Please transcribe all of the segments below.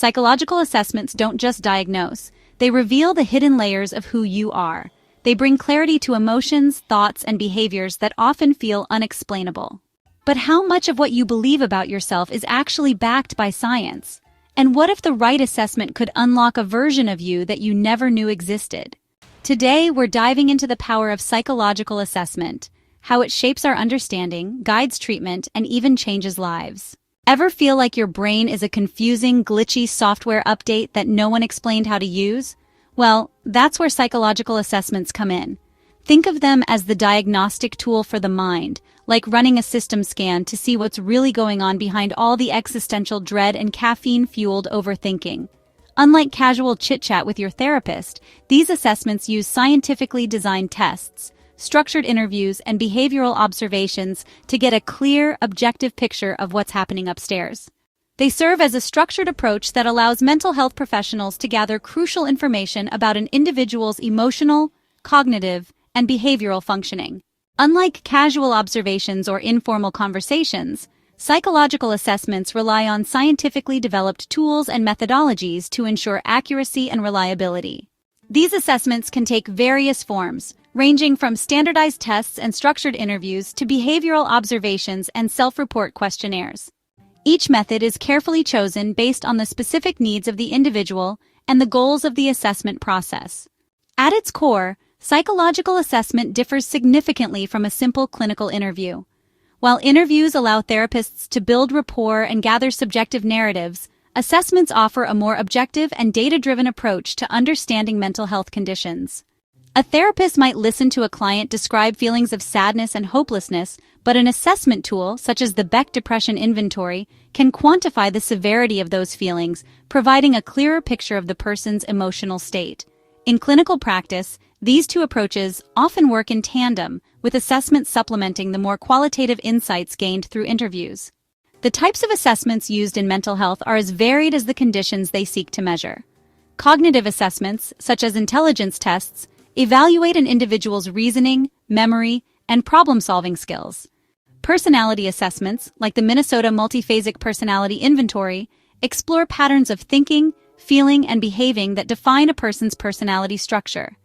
Psychological assessments don't just diagnose, they reveal the hidden layers of who you are. They bring clarity to emotions, thoughts, and behaviors that often feel unexplainable. But how much of what you believe about yourself is actually backed by science? And what if the right assessment could unlock a version of you that you never knew existed? Today, we're diving into the power of psychological assessment, how it shapes our understanding, guides treatment, and even changes lives. Ever feel like your brain is a confusing, glitchy software update that no one explained how to use? Well, that's where psychological assessments come in. Think of them as the diagnostic tool for the mind, like running a system scan to see what's really going on behind all the existential dread and caffeine-fueled overthinking. Unlike casual chit-chat with your therapist, these assessments use scientifically designed tests, structured interviews, and behavioral observations to get a clear, objective picture of what's happening upstairs. They serve as a structured approach that allows mental health professionals to gather crucial information about an individual's emotional, cognitive, and behavioral functioning. Unlike casual observations or informal conversations, psychological assessments rely on scientifically developed tools and methodologies to ensure accuracy and reliability. These assessments can take various forms, ranging from standardized tests and structured interviews to behavioral observations and self-report questionnaires. Each method is carefully chosen based on the specific needs of the individual and the goals of the assessment process. At its core, psychological assessment differs significantly from a simple clinical interview. While interviews allow therapists to build rapport and gather subjective narratives, assessments offer a more objective and data-driven approach to understanding mental health conditions. A therapist might listen to a client describe feelings of sadness and hopelessness, but an assessment tool, such as the Beck Depression Inventory, can quantify the severity of those feelings, providing a clearer picture of the person's emotional state. In clinical practice, these two approaches often work in tandem, with assessments supplementing the more qualitative insights gained through interviews. The types of assessments used in mental health are as varied as the conditions they seek to measure. Cognitive assessments, such as intelligence tests, evaluate an individual's reasoning, memory, and problem-solving skills. Personality assessments, like the Minnesota Multiphasic Personality Inventory, explore patterns of thinking, feeling, and behaving that define a person's personality structure.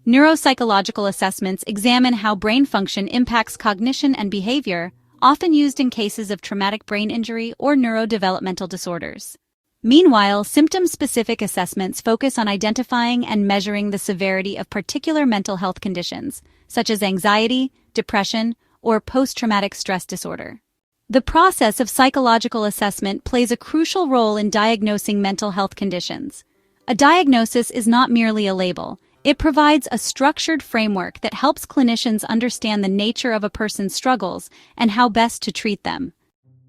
Neuropsychological assessments examine how brain function impacts cognition and behavior, often used in cases of traumatic brain injury or neurodevelopmental disorders. Meanwhile, symptom-specific assessments focus on identifying and measuring the severity of particular mental health conditions, such as anxiety, depression, or post-traumatic stress disorder. The process of psychological assessment plays a crucial role in diagnosing mental health conditions. A diagnosis is not merely a label. It provides a structured framework that helps clinicians understand the nature of a person's struggles and how best to treat them.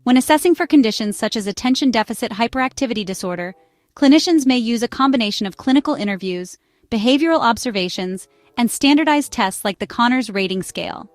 When assessing for conditions such as attention deficit hyperactivity disorder, clinicians may use a combination of clinical interviews, behavioral observations, and standardized tests like the Conners rating scale.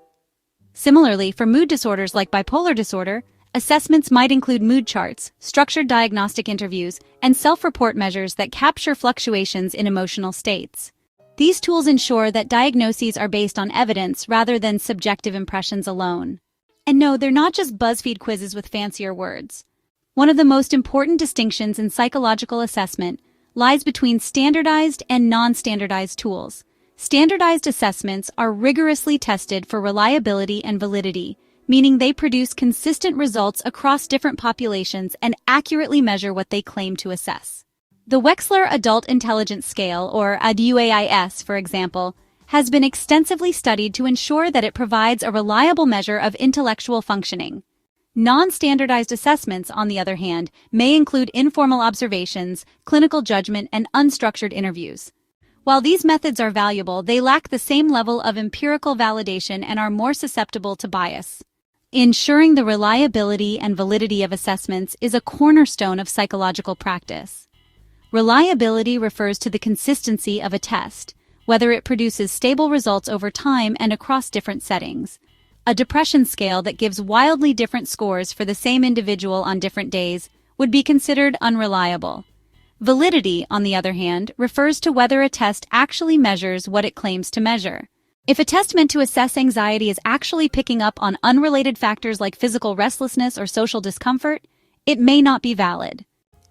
Similarly, for mood disorders like bipolar disorder, assessments might include mood charts, structured diagnostic interviews, and self-report measures that capture fluctuations in emotional states. These tools ensure that diagnoses are based on evidence rather than subjective impressions alone. And no, they're not just BuzzFeed quizzes with fancier words. One of the most important distinctions in psychological assessment lies between standardized and non-standardized tools. Standardized assessments are rigorously tested for reliability and validity, meaning they produce consistent results across different populations and accurately measure what they claim to assess. The Wechsler Adult Intelligence Scale, or ADUAIS, for example, has been extensively studied to ensure that it provides a reliable measure of intellectual functioning. Non-standardized assessments, on the other hand, may include informal observations, clinical judgment, and unstructured interviews. While these methods are valuable, they lack the same level of empirical validation and are more susceptible to bias. Ensuring the reliability and validity of assessments is a cornerstone of psychological practice. Reliability refers to the consistency of a test, whether it produces stable results over time and across different settings. A depression scale that gives wildly different scores for the same individual on different days would be considered unreliable. Validity, on the other hand, refers to whether a test actually measures what it claims to measure. If a test meant to assess anxiety is actually picking up on unrelated factors like physical restlessness or social discomfort, it may not be valid.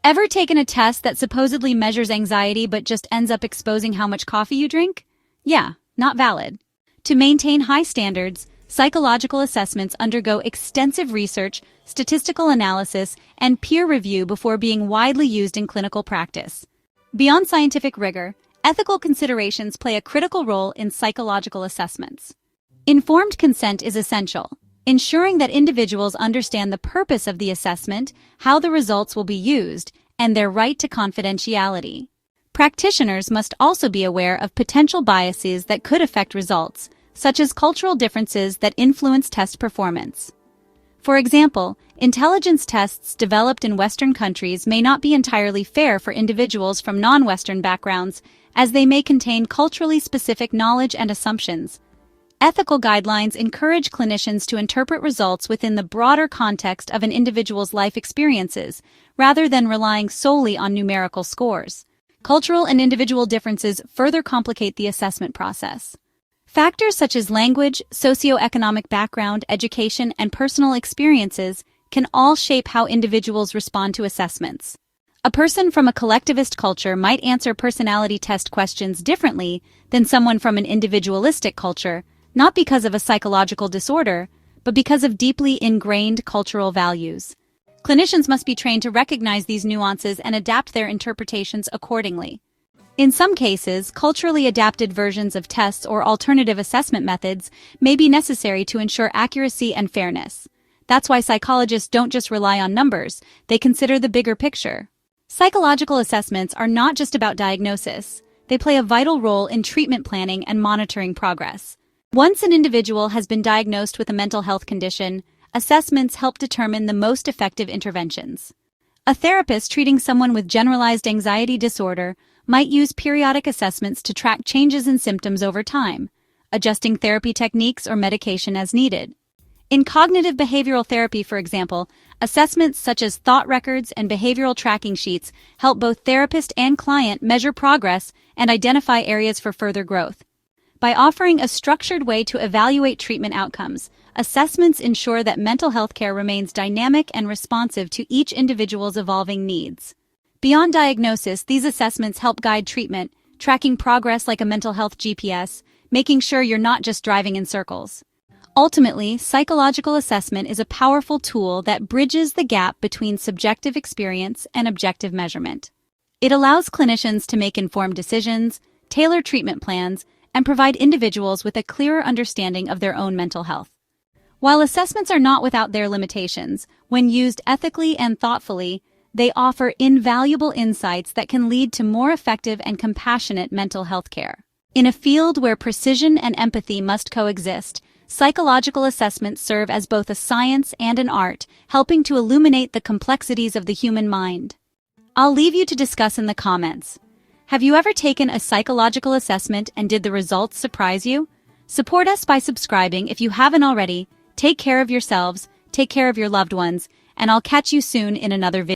Ever taken a test that supposedly measures anxiety but just ends up exposing how much coffee you drink? Yeah, not valid. To maintain high standards, psychological assessments undergo extensive research, statistical analysis, and peer review before being widely used in clinical practice. Beyond scientific rigor, ethical considerations play a critical role in psychological assessments. Informed consent is essential, ensuring that individuals understand the purpose of the assessment, how the results will be used, and their right to confidentiality. Practitioners must also be aware of potential biases that could affect results, such as cultural differences that influence test performance. For example, intelligence tests developed in Western countries may not be entirely fair for individuals from non-Western backgrounds, as they may contain culturally specific knowledge and assumptions. Ethical guidelines encourage clinicians to interpret results within the broader context of an individual's life experiences, rather than relying solely on numerical scores. Cultural and individual differences further complicate the assessment process. Factors such as language, socioeconomic background, education, and personal experiences can all shape how individuals respond to assessments. A person from a collectivist culture might answer personality test questions differently than someone from an individualistic culture, not because of a psychological disorder, but because of deeply ingrained cultural values. Clinicians must be trained to recognize these nuances and adapt their interpretations accordingly. In some cases, culturally adapted versions of tests or alternative assessment methods may be necessary to ensure accuracy and fairness. That's why psychologists don't just rely on numbers, they consider the bigger picture. Psychological assessments are not just about diagnosis. They play a vital role in treatment planning and monitoring progress. Once an individual has been diagnosed with a mental health condition, assessments help determine the most effective interventions. A therapist treating someone with generalized anxiety disorder might use periodic assessments to track changes in symptoms over time, adjusting therapy techniques or medication as needed. In cognitive behavioral therapy, for example, assessments such as thought records and behavioral tracking sheets help both therapist and client measure progress and identify areas for further growth. By offering a structured way to evaluate treatment outcomes, assessments ensure that mental health care remains dynamic and responsive to each individual's evolving needs. Beyond diagnosis, these assessments help guide treatment, tracking progress like a mental health GPS, making sure you're not just driving in circles. Ultimately, psychological assessment is a powerful tool that bridges the gap between subjective experience and objective measurement. It allows clinicians to make informed decisions, tailor treatment plans, and provide individuals with a clearer understanding of their own mental health. While assessments are not without their limitations, when used ethically and thoughtfully, they offer invaluable insights that can lead to more effective and compassionate mental health care. In a field where precision and empathy must coexist, psychological assessments serve as both a science and an art, helping to illuminate the complexities of the human mind. I'll leave you to discuss in the comments. Have you ever taken a psychological assessment and did the results surprise you? Support us by subscribing if you haven't already. Take care of yourselves, take care of your loved ones, and I'll catch you soon in another video.